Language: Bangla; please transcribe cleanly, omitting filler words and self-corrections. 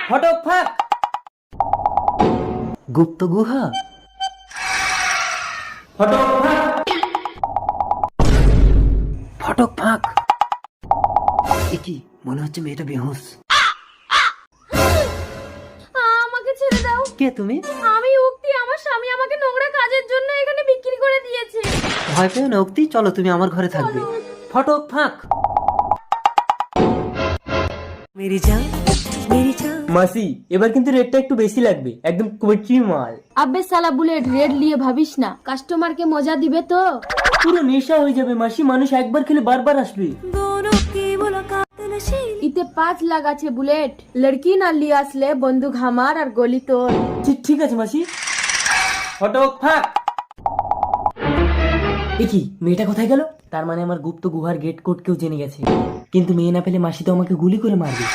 ফটক ফাঁক। গুপ্ত গুহা। ফটক ফাঁক। ফটক ফাঁক। এ কি মনে হচ্ছে মেয়েটা বেহুশ। আমাকে ছেড়ে দাও। কে তুমি? আমি উক্তি, আমার স্বামী আমাকে নোংরা কাজের জন্য এখানে বিক্রি করে দিয়েছে। ভয় পেও না উক্তি, চলো তুমি আমার ঘরে থাকবে। ফটক ফাঁক। মেরি জান, মেরি জান। মাসি এবার কিন্তু রেটটা একটু বেশি লাগবে, একদম কুচি মাল। আবে সালা বুলেট, রেড নিয়ে ভাবিস না, কাস্টমারকে মজা দিবে তো। পুরো নেশা হয়ে যাবে মাসি, মানুষ একবার খেলে বারবার আসবে। ইতে 5 লাখ আছে বুলেট, লড়কি না লিয়ে আসলে বন্দুক আমার আর গলি তোর। ঠিক আছে মাসি। ফটক ফাঁক। কি মেয়েটা কোথায় গেল? তার মানে আমার গুপ্ত গুহার গেট কোড কেউ জেনে গেছে, কিন্তু মেয়ে না পেলে মাসি তো আমাকে গুলি করে মারবে।